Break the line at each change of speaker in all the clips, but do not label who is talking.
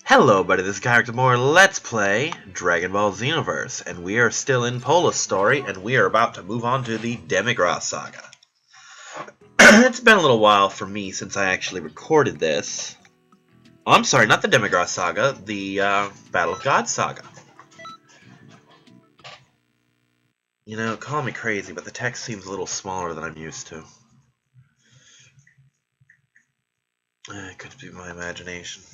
Hello, buddy, this is Character More. Let's play Dragonball Xenoverse, and we are still in Pola's story, and we are about to move on to the Demigrass Saga. It's been a little while for me since I actually recorded this. Oh, I'm sorry, not the Demigrass Saga, the Battle of Gods Saga. You know, call me crazy, but the text seems a little smaller than I'm used to. It could be my imagination.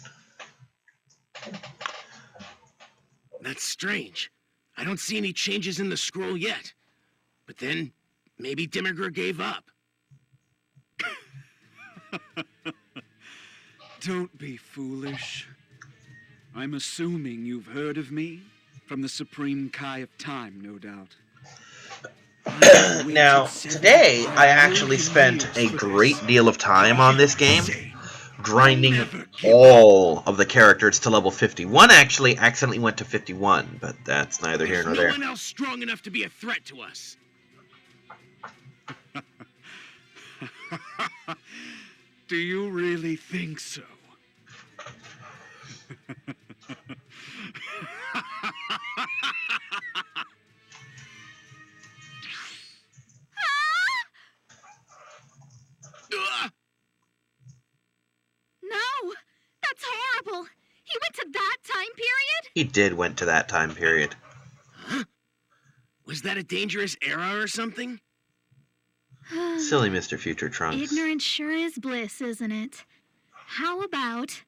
That's strange. I don't see any changes in the scroll yet. But then, maybe Demigra gave up.
Don't be foolish. I'm assuming you've heard of me from the Supreme Kai of Time, no doubt.
Now, today I actually spent a great deal of time on this game, grinding all of the characters to level 51. Actually, accidentally went to 51, but that's neither here nor there.
There's no one else strong enough to be a threat to us.
Do you really think so?
No, that's horrible. He went to that time period?
He did went to that time period.
Huh? Was that a dangerous era or something?
Silly Mr. Future Trunks.
Ignorance sure is bliss, isn't it? How about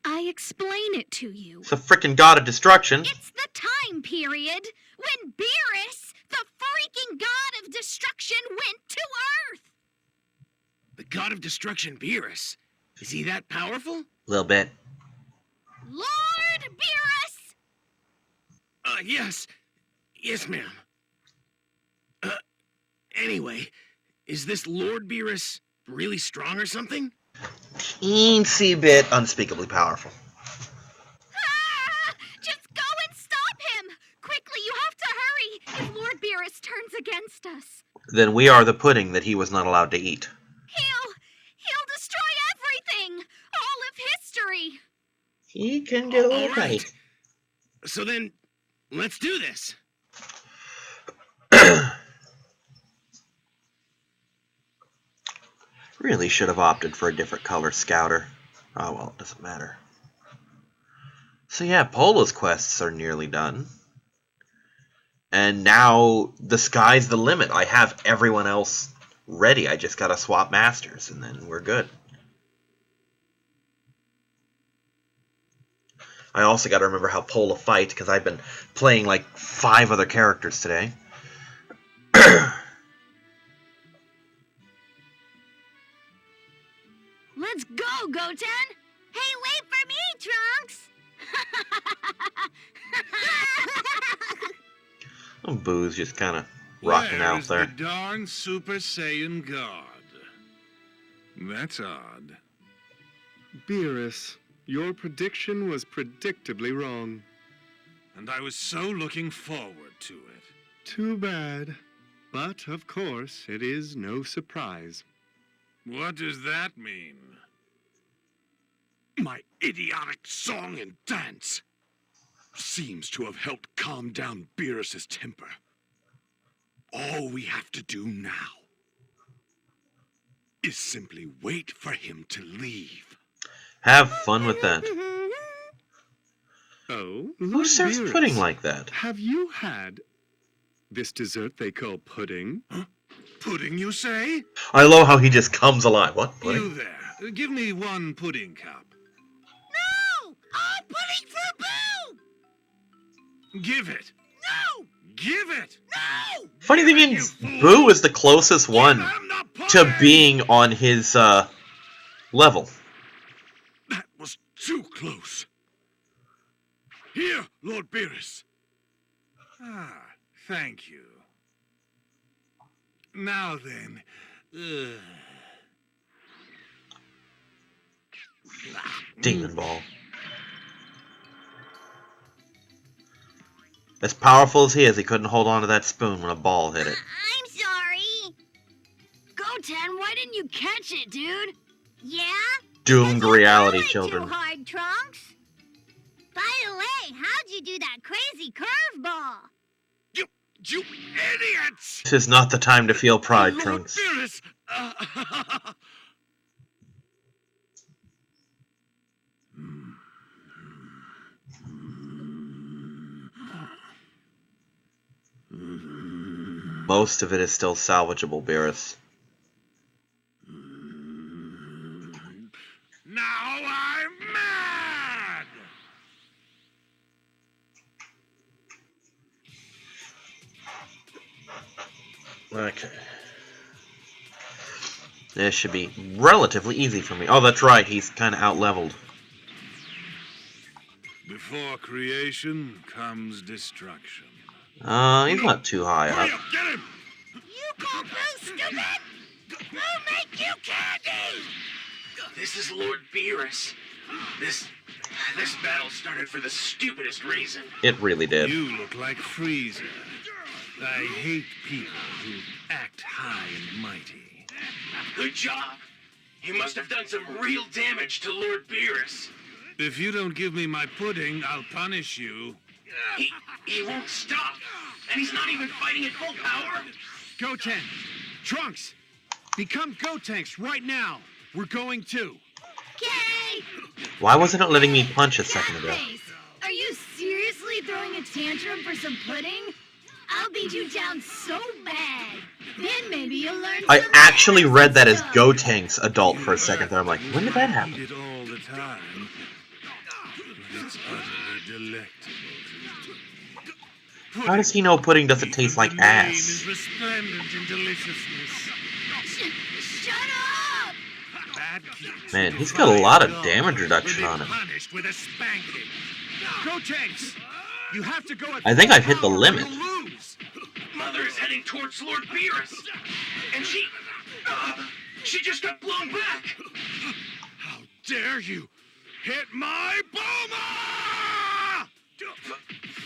I explain it to you?
It's the frickin' god of destruction.
It's the time period when Beerus, the freaking god of destruction, went to Earth!
The god of destruction, Beerus. Is he that powerful?
A little bit.
Lord Beerus!
Yes. Yes, ma'am. Anyway, is this Lord Beerus really strong or something?
Teensy bit unspeakably powerful.
Ah! Just go and stop him! Quickly, you have to hurry if Lord Beerus turns against us.
Then we are the pudding that he was not allowed to eat.
He'll destroy everything! All of history!
He can do
All
it.
right. So then, let's do this.
Really should have opted for a different color scouter. Oh well, it doesn't matter. So yeah, Pola's quests are nearly done. And now the sky's the limit. I have everyone else ready. I just gotta swap masters and then we're good. I also gotta remember how Pola fights because I've been playing like 5 other characters today.
Let's go, Goten! Hey, wait for me, Trunks!
Boo's just kind of rocking out there.
The darn Super Saiyan God. That's odd.
Beerus, your prediction was predictably wrong.
And I was so looking forward to it.
Too bad. But, of course, it is no surprise.
What does that mean?
My idiotic song and dance seems to have helped calm down Beerus's temper. All we have to do now is simply wait for him to leave.
Have fun with that.
Oh,
Who
Lord
serves
Beerus,
pudding like that?
Have you had this dessert they call pudding?
Huh? Pudding, you say?
I love how he just comes alive. What?
You
Pudding?
there. Give me one pudding cup.
No! All pudding for Boo!
Give it.
No!
Give it.
No!
Funny thing is, Boo is the closest one to being on his level.
That was too close. Here, Lord Beerus.
Ah, thank you. Now then,
Demon Ball. As powerful as he is, he couldn't hold on to that spoon when a ball hit it.
I'm sorry. Goten, why didn't you catch it, dude? Yeah?
Doomed
Because you're
reality
trying
children.
Too hard, Trunks. By the way, how'd you do that crazy curveball?
You idiots!
This is not the time to feel pride,
Lord
Trunks.
Beerus!
Most of it is still salvageable, Beerus.
Now I'm mad!
Okay. This should be relatively easy for me. Oh, that's right, he's kind of out-leveled.
Before creation comes destruction.
He's not too high
Hurry
up.
up, get him!
You call Boo stupid? Boo make you candy!
This is Lord Beerus. This battle started for the stupidest reason.
It really did.
You look like Frieza. I hate people who act high and mighty.
Good job. You must have done some real damage to Lord Beerus.
If you don't give me my pudding, I'll punish you.
He won't stop. And he's not even fighting at full power.
Goten! Trunks! Become Gotenks right now! We're going to!
Okay!
Why wasn't it letting me punch a second ago?
Face, are you seriously throwing a tantrum for some pudding? I'll beat you down so bad. Then maybe you'll learn
I
some
actually read that as
stuff.
Gotenks adult for a second there. I'm like, when did that
Eat
happen?
it all the time. But it's utterly delectable to me.
How does he know pudding doesn't taste like
Even the name
ass?
is resplendent in deliciousness.
Shut up!
Bad kids
Man,
who
he's got a
fight
lot of
God
damage reduction
will
on
be
him.
punished with a spanking.
Gotenks! You have to go at
I think I've hit the
full power or
limit.
you'll lose.
Mother is heading towards Lord Beerus. And she just got blown back.
How dare you hit my Bulma!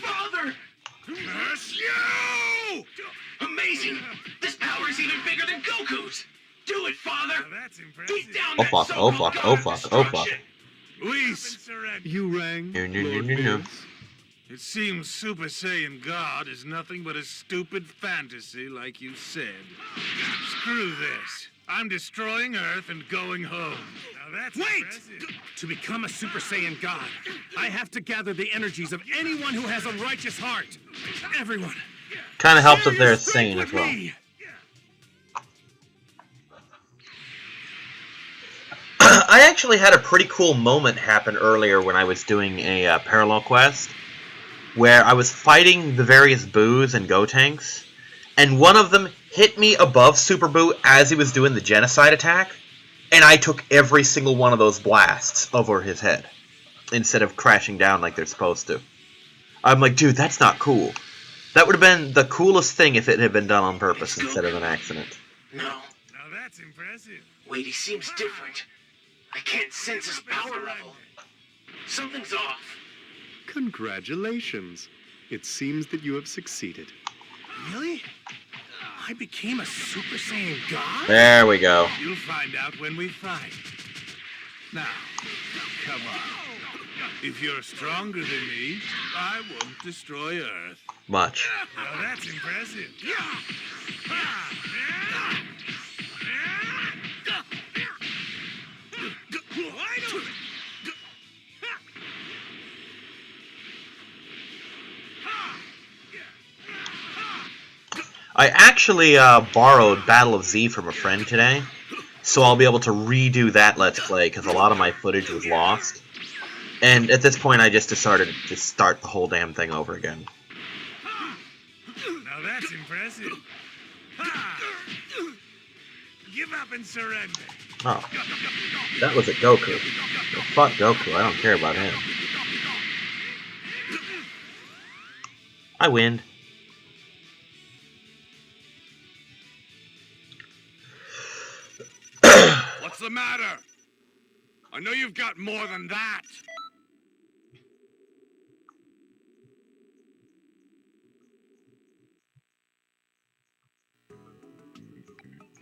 Father!
Curse you!
Amazing! This power is even bigger than Goku's! Do it, Father!
Now that's impressive.
Beat down
Oh
that
fuck, oh
so-called
fuck,
god
oh
of
fuck, oh fuck.
destruction.
Whis,
You rang,
No, no, no,
Lord
no, no.
Beerus?
it seems Super Saiyan God is nothing but a stupid fantasy, like you said. Screw this. I'm destroying Earth and going home. Now that's
Wait!
impressive.
To become a Super Saiyan God, I have to gather the energies of anyone who has a righteous heart. Everyone.
Kind of helps if
share
they're
your strength
sane
with
as well.
me.
I actually had a pretty cool moment happen earlier when I was doing a parallel quest, where I was fighting the various Boos and Gotenks, and one of them hit me above Super Boo as he was doing the genocide attack, and I took every single one of those blasts over his head, instead of crashing down like they're supposed to. I'm like, dude, that's not cool. That would have been the coolest thing if it had been done on purpose instead of an accident.
No.
Now that's impressive.
Wait, he seems different. I can't sense his power level. Something's off.
Congratulations. It seems that you have succeeded.
Really? I became a Super Saiyan God?
There we go.
You'll find out when we fight. Now, come on. If you're stronger than me, I won't destroy Earth.
Much.
Now that's impressive.
I actually borrowed Battle of Z from a friend today, so I'll be able to redo that Let's Play, because a lot of my footage was lost. And at this point, I just decided to just start the whole damn thing over again.
Now that's impressive. Ha! Give up and surrender.
Oh. That was a Goku. Well, fuck Goku, I don't care about him. I win.
What's the matter? I know you've got more than that.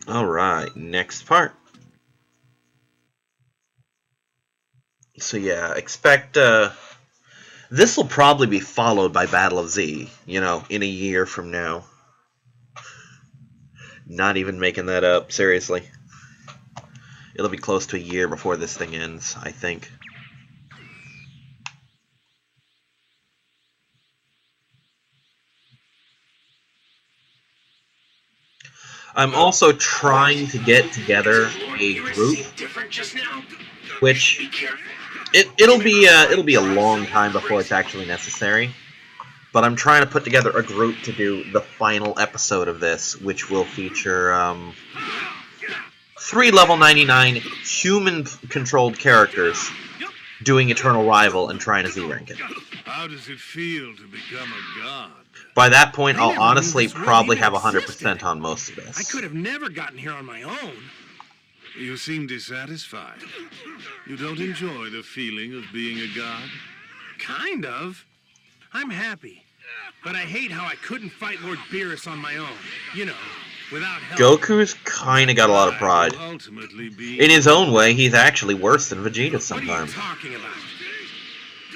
Alright, next part. So yeah, expect This will probably be followed by Battle of Z, you know, in a year from now. Not even making that up, seriously. It'll be close to a year before this thing ends, I think. I'm also trying to get together a group, which it'll be a long time before it's actually necessary. But I'm trying to put together a group to do the final episode of this, which will feature 3 level 99 human-controlled characters doing Eternal Rival and trying to Z-rank it.
How does it feel to become a god?
By that point, I'll honestly probably have 100% on most of this.
I could have never gotten here on my own.
You seem dissatisfied. You don't enjoy the feeling of being a god?
Kind of. I'm happy. But I hate how I couldn't fight Lord Beerus on my own. You know, without help.
Goku's kinda got a lot of pride.
Will ultimately be
In his own way, he's actually worse than Vegeta
What are
sometimes.
you talking about?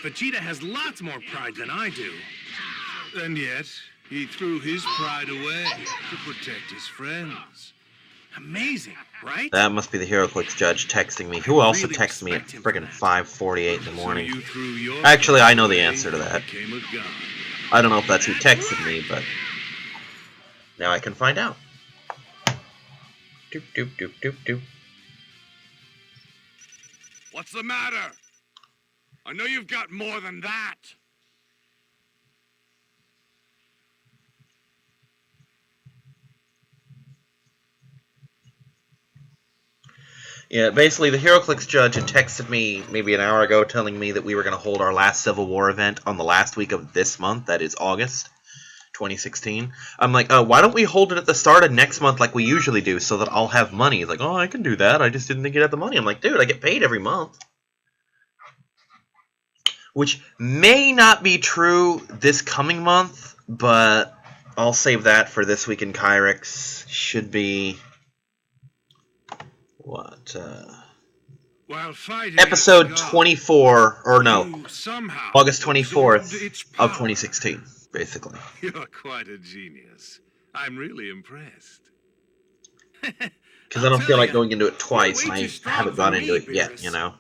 Vegeta has lots more pride than I do.
And yet, he threw his pride away to protect his friends.
Amazing, right?
That must be the HeroClix judge texting me. Who also texts me at friggin' 5:48 in the morning?
So you threw your
Actually, I know the
pride
answer to
away
that.
and became a god.
I don't know if that's who texted me, but now I can find out. Doop doop doop doop doop.
What's the matter? I know you've got more than that.
Yeah, basically the HeroClix judge had texted me maybe an hour ago telling me that we were going to hold our last Civil War event on the last week of this month, that is August 2016. I'm like, why don't we hold it at the start of next month like we usually do so that I'll have money? He's like, oh, I can do that. I just didn't think you'd have the money. I'm like, dude, I get paid every month. Which may not be true this coming month, but I'll save that for This Week in Kyrix. Should be... what,
While fighting
episode
as a god,
24, or no,
you somehow
August
absorbed
24th
its
of
power.
2016, basically.
You're quite a genius. I'm really impressed.
Because I don't feel like going into it twice, and I haven't gone into it yet, you know?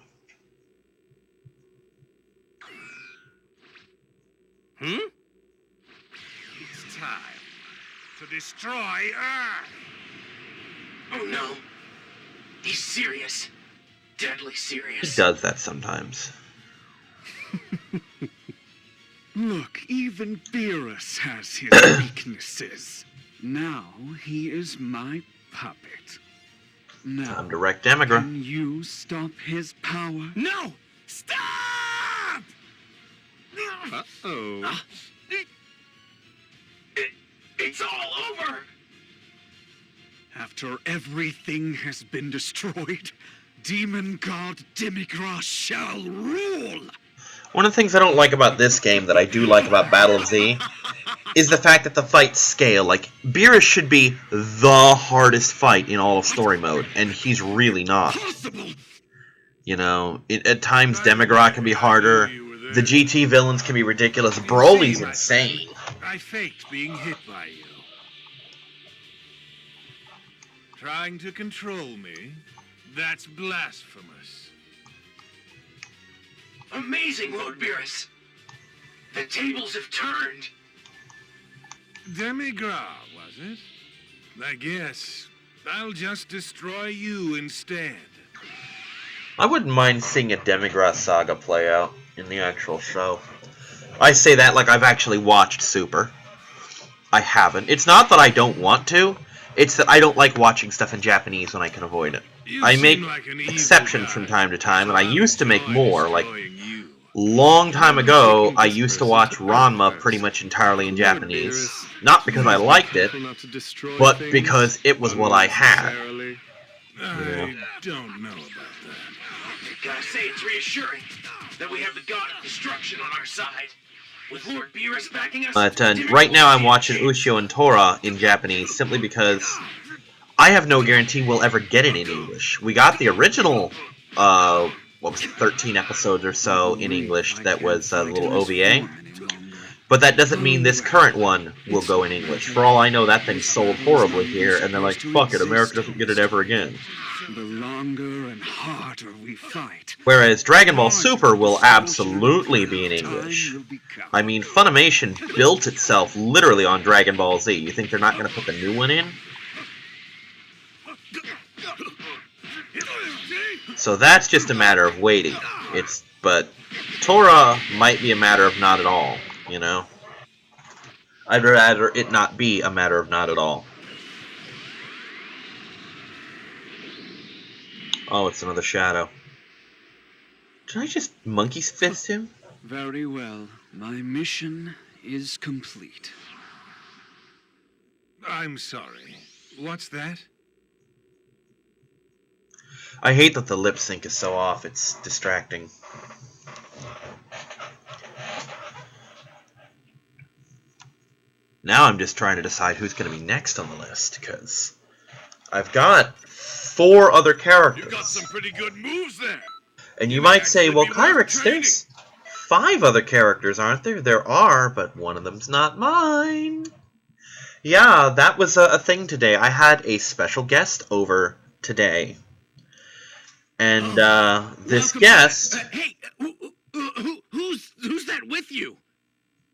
It's time to destroy Earth.
Oh no. He's serious. Deadly
He
serious.
does that sometimes.
Look, even Beerus has his weaknesses. Now he is my puppet. Now,
Time to wreck Demigra.
can you stop his power?
No! Stop!
Uh-oh.
It's all over!
After everything has been destroyed, Demon God Demigra shall rule!
One of the things I don't like about this game that I do like about Battle of Z is the fact that the fights scale. Like, Beerus should be the hardest fight in all of story mode, and he's really not.
Possible!
You know, at times Demigra can be harder, the GT villains can be ridiculous, Broly's insane.
I faked being hit by you. Trying to control me? That's blasphemous.
Amazing, Lord Beerus. The tables have turned.
Demigra, was it? I guess I'll just destroy you instead.
I wouldn't mind seeing a Demigra saga play out in the actual show. I say that like I've actually watched Super. I haven't. It's not that I don't want to, it's that I don't like watching stuff in Japanese when I can avoid it.
You
I
seem
make
like an evil
exceptions
guy,
from time to time, and I
so
used to make
enjoy
more. Like,
destroying you.
long time ago, I used to watch Ranma pretty much entirely in Japanese. Not because I liked it, but because it was what I had.
I don't know about that.
Gotta say, it's reassuring that we have the god of destruction on our side. With Lord Beerus backing us.
But right now I'm watching Ushio and Tora in Japanese simply because I have no guarantee we'll ever get it in English. We got the original, what was it, 13 episodes or so in English that was a little OVA. But that doesn't mean this current one will go in English. For all I know, that thing sold horribly here, and they're like, fuck it, America doesn't get it ever again.
The longer and harder we fight.
Whereas Dragon Ball Super will absolutely be in English. I mean, Funimation built itself literally on Dragon Ball Z. You think they're not going to put the new one in? So that's just a matter of waiting. But Torah might be a matter of not at all, you know? I'd rather it not be a matter of not at all. Oh, it's another shadow. Did I just monkey's fist him?
Very well. My mission is complete.
I'm sorry. What's that?
I hate that the lip sync is so off. It's distracting. Now I'm just trying to decide who's going to be next on the list, because I've got 4 other characters.
You got some pretty good moves there.
And you might say, well, Kyrix, there's 5 other characters, aren't there? There are, but one of them's not mine. Yeah, that was a thing today. I had a special guest over today. And this guest...
Hey, who's that with you?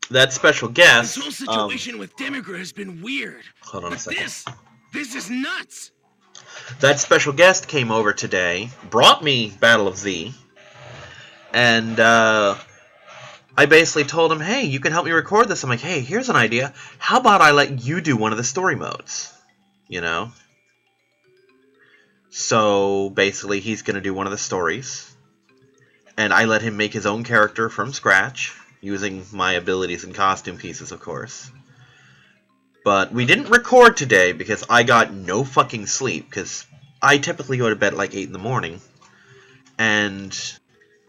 That special guest...
This whole situation with Demigra has been weird.
Hold on a second.
This is nuts.
That special guest came over today, brought me Battle of Z, and I basically told him, hey, you can help me record this. I'm like, hey, here's an idea. How about I let you do one of the story modes? You know? So basically he's going to do one of the stories, and I let him make his own character from scratch, using my abilities and costume pieces, of course. But we didn't record today because I got no fucking sleep, because I typically go to bed at like 8 in the morning. And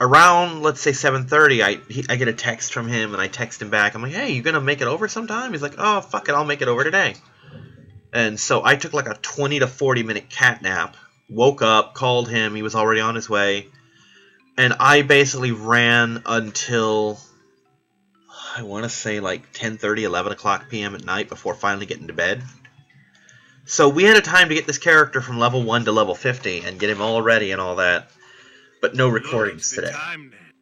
around, let's say 7:30, I get a text from him, and I text him back. I'm like, hey, you gonna make it over sometime? He's like, oh, fuck it, I'll make it over today. And so I took like a 20 to 40 minute cat nap, woke up, called him, he was already on his way. And I basically ran until... I want to say like 10:30, 11 o'clock p.m. at night before finally getting to bed. So we had a time to get this character from level 1 to level 50 and get him all ready and all that. But no recordings today.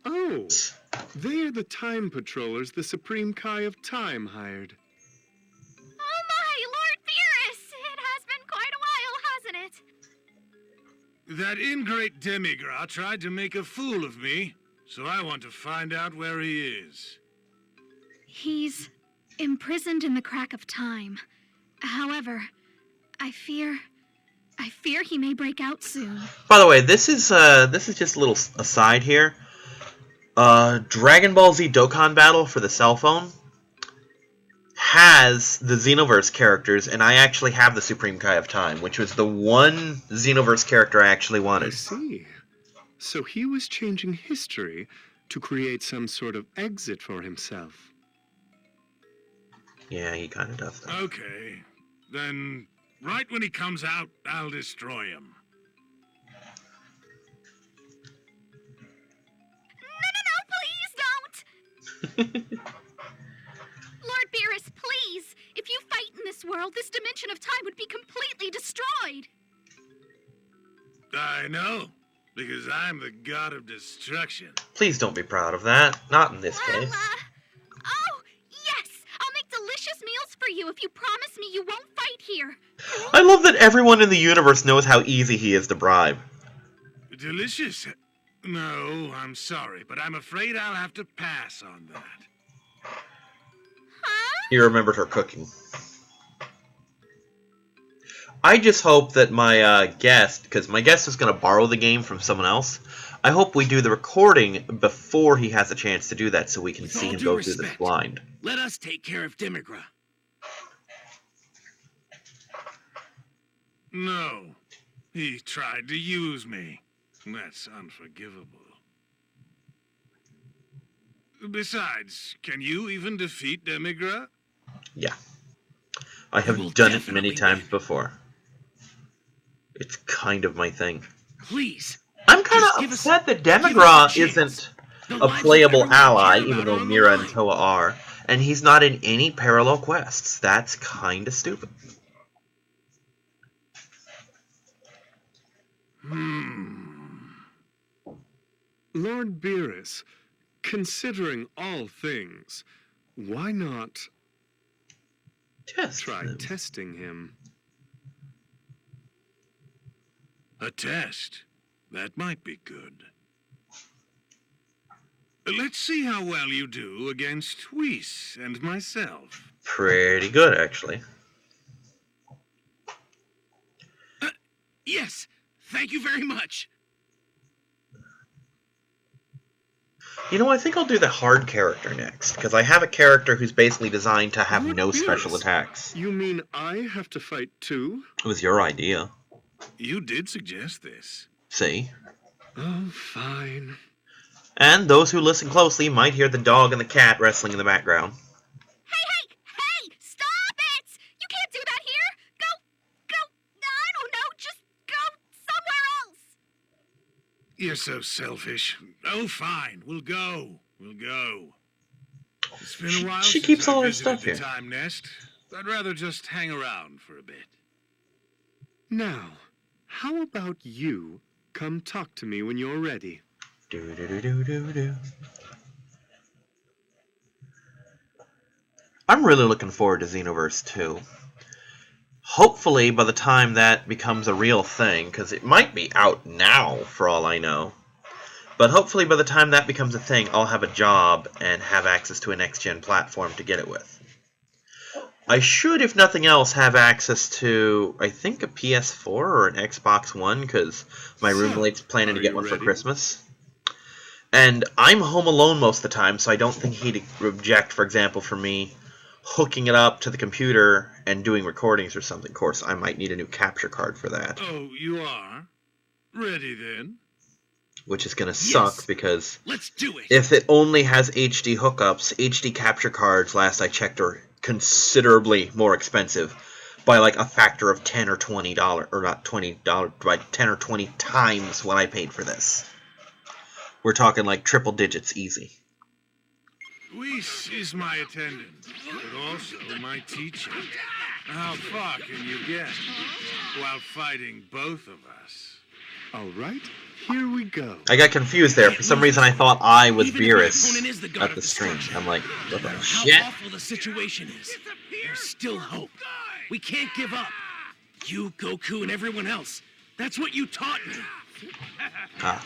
Oh, they are the time patrollers the Supreme Kai of Time hired.
Oh my, Lord Beerus! It has been quite a while, hasn't it?
That ingrate Demigra tried to make a fool of me, so I want to find out where he is.
He's imprisoned in the crack of time. However, I fear he may break out soon.
By the way, this is just a little aside here. Dragon Ball Z Dokkan Battle for the cell phone has the Xenoverse characters, and I actually have the Supreme Kai of Time, which was the one Xenoverse character I actually
I
wanted.
see. So he was changing history to create some sort of exit for himself.
Yeah, he kind of does that.
Okay, then right when he comes out, I'll destroy him.
No, please don't! Lord Beerus, please! If you fight in this world, this dimension of time would be completely destroyed!
I know, because I'm the god of destruction.
Please don't be proud of that. Not in this case.
Oh, yes! I'll make delicious meals for you if you promise me you won't fight here.
I love that everyone in the universe knows how easy he is to bribe.
Delicious? No, I'm sorry, but I'm afraid I'll have to pass on that.
Huh?
He remembered her cooking. I just hope that my guest, because my guest is going to borrow the game from someone else, I hope we do the recording before he has a chance to do that so we can
With
see
all
him
due
go through this
respect,
blind.
Let us take care of Demigra.
No, he tried to use me. That's unforgivable. Besides, can you even defeat Demigra?
Yeah. I
will
have done it many
definitely
times
win.
before. It's kind of my thing.
Please.
I'm kind
Just
of
give us-
upset that
give us a
Demigra
chance.
isn't
The
a
lives of
playable
everyone we
ally,
care
even
about
though
are on the
Mira and
line.
Toa are, and he's not in any parallel quests. That's kind of stupid.
Lord Beerus, considering all things, why not
Test
try
them.
testing him?
A test. That might be good. Let's see how well you do against Whis and myself.
Pretty good, actually.
Yes, thank you very much.
You know, I think I'll do the hard character next, because I have a character who's basically designed to have
Lord
no
Beerus,
special attacks.
You mean I have to fight too?
It was your idea.
You did suggest this.
See?
Oh, fine.
And those who listen closely might hear the dog and the cat wrestling in the background.
Hey! Stop it! You can't do that here! Go, I don't know, just go somewhere else!
You're so selfish. Oh, fine. We'll go. It's been a while
She
since
keeps
I
all her
visited
stuff
the
here.
Time Nest. I'd rather just hang around for a bit.
Now, how about you come talk to me when you're ready?
Do. I'm really looking forward to Xenoverse 2. Hopefully, by the time that becomes a real thing, because it might be out now, for all I know. But hopefully, by the time that becomes a thing, I'll have a job and have access to a next-gen platform to get it with. I should, if nothing else, have access to, I think, a PS4 or an Xbox One, because my roommate's planning to
are
get
you
one for
ready?
Christmas. And I'm home alone most of the time, so I don't think he'd object, for example, for me hooking it up to the computer and doing recordings or something. Of course, I might need a new capture card for that,
Oh, you are? Ready then?
which is going to suck
Yes.
because
Let's do it.
if it only has HD hookups, HD capture cards, last I checked, are considerably more expensive by like a factor of $10 or $20, or not $20, by 10 or 20 times what I paid for this. We're talking like triple digits easy.
Whis is my attendant, but also my teacher. How far can you get while fighting both of us?
All right, here we go.
I got confused there. For some reason, I thought I was
Even if my
Beerus
opponent is the god
at
of
the stream.
destruction,
I'm like, what
no
the
matter how
shit?
awful the situation is, there's still hope. We can't give up. You, Goku, and everyone else. That's what you taught me.
Ah.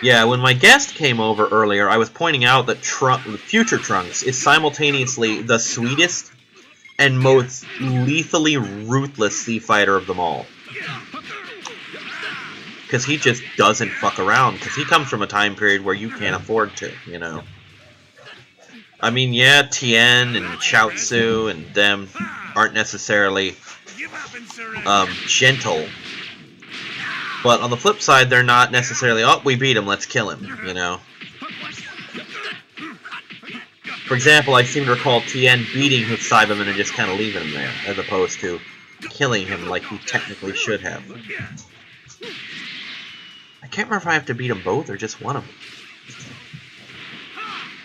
Yeah, when my guest came over earlier, I was pointing out that Future Trunks is simultaneously the sweetest and most lethally ruthless Sea Fighter of them all. Because he just doesn't fuck around, because he comes from a time period where you can't afford to, you know. I mean, yeah, Tien and Chaozu and them aren't necessarily
Give up and surrender.
gentle. But on the flip side, they're not necessarily, oh, we beat him, let's kill him, you know. For example, I seem to recall Tien beating his Cyberman and just kind of leaving him there, as opposed to killing him like he technically should have. I can't remember if I have to beat them both or just one of them.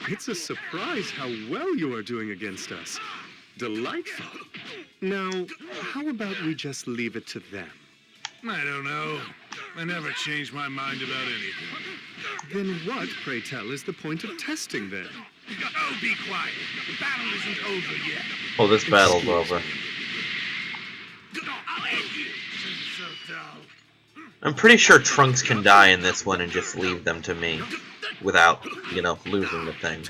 It's a surprise how well you are doing against us. Delightful. Now, how about we just leave it to them?
I don't know. I never change my mind about anything.
Then what, pray tell, is the point of testing then?
Oh, be quiet. The battle isn't over yet.
Oh, this battle's over.
I'll end you. This is so dull.
I'm pretty sure Trunks can die in this one and just leave them to me without, you know, losing the thing.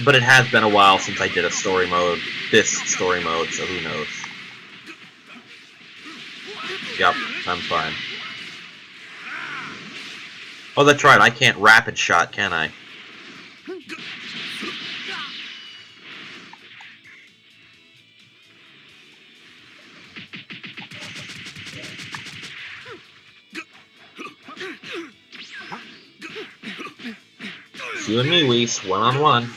But it has been a while since I did a story mode, this story mode, so who knows. Yep, I'm fine. Oh, that's right, I can't rapid shot, can I? You and me, Whis, one-on-one.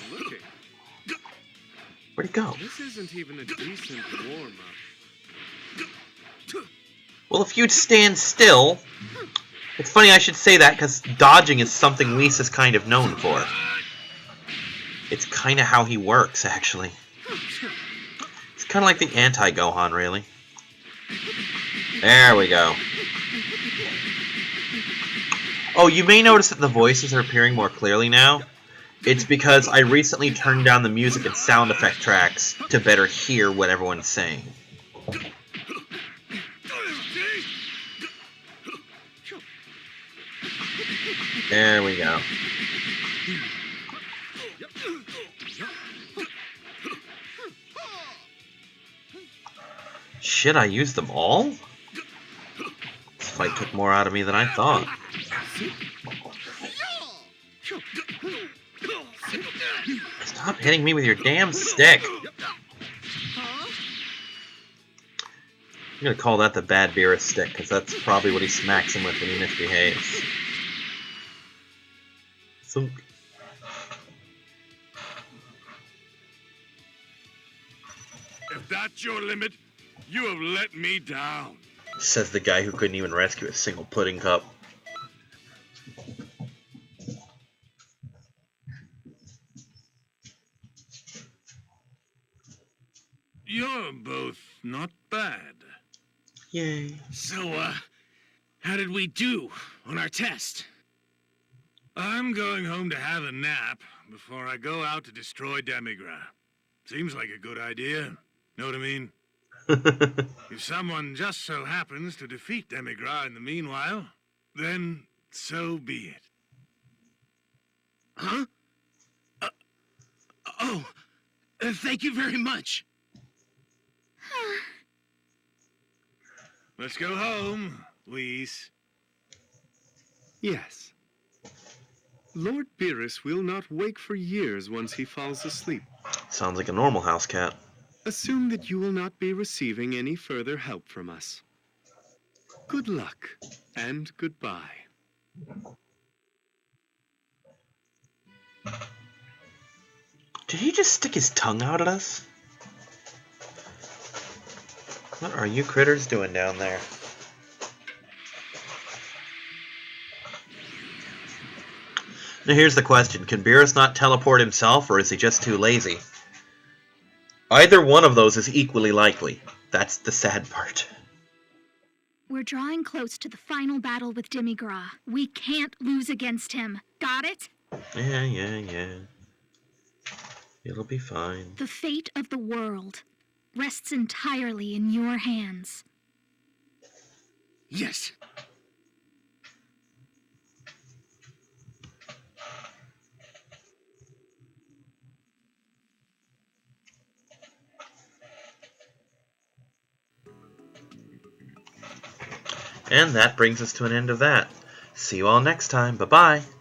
Where'd he it go?
This isn't even a decent warm-up.
Well, if you'd stand still... It's funny I should say that, because dodging is something Whis is kind of known for. It's kind of how he works, actually. It's kind of like the anti-Gohan, really. There we go. Oh, you may notice that the voices are appearing more clearly now. It's because I recently turned down the music and sound effect tracks to better hear what everyone's saying. There we go. Shit, I used them all? This fight took more out of me than I thought. Stop hitting me with your damn stick! I'm gonna call that the bad Beerus stick, because that's probably what he smacks him with when he misbehaves. Thunk.
If that's your limit, you have let me down.
Says the guy who couldn't even rescue a single pudding cup.
You're both not bad.
Yay.
So, how did we do on our test?
I'm going home to have a nap before I go out to destroy Demigra. Seems like a good idea. Know what I mean? If someone just so happens to defeat Demigra in the meanwhile, then so be it.
Huh? Thank you very much.
Let's go home, Whis.
Yes. Lord Beerus will not wake for years once he falls asleep.
Sounds like a normal house cat.
Assume that you will not be receiving any further help from us. Good luck, and goodbye.
Did he just stick his tongue out at us? What are you critters doing down there? Now here's the question. Can Beerus not teleport himself, or is he just too lazy? Either one of those is equally likely. That's the sad part.
We're drawing close to the final battle with Demigra. We can't lose against him. Got it?
Yeah. It'll be fine.
The fate of the world rests entirely in your hands.
Yes.
And that brings us to an end of that. See you all next time. Bye-bye.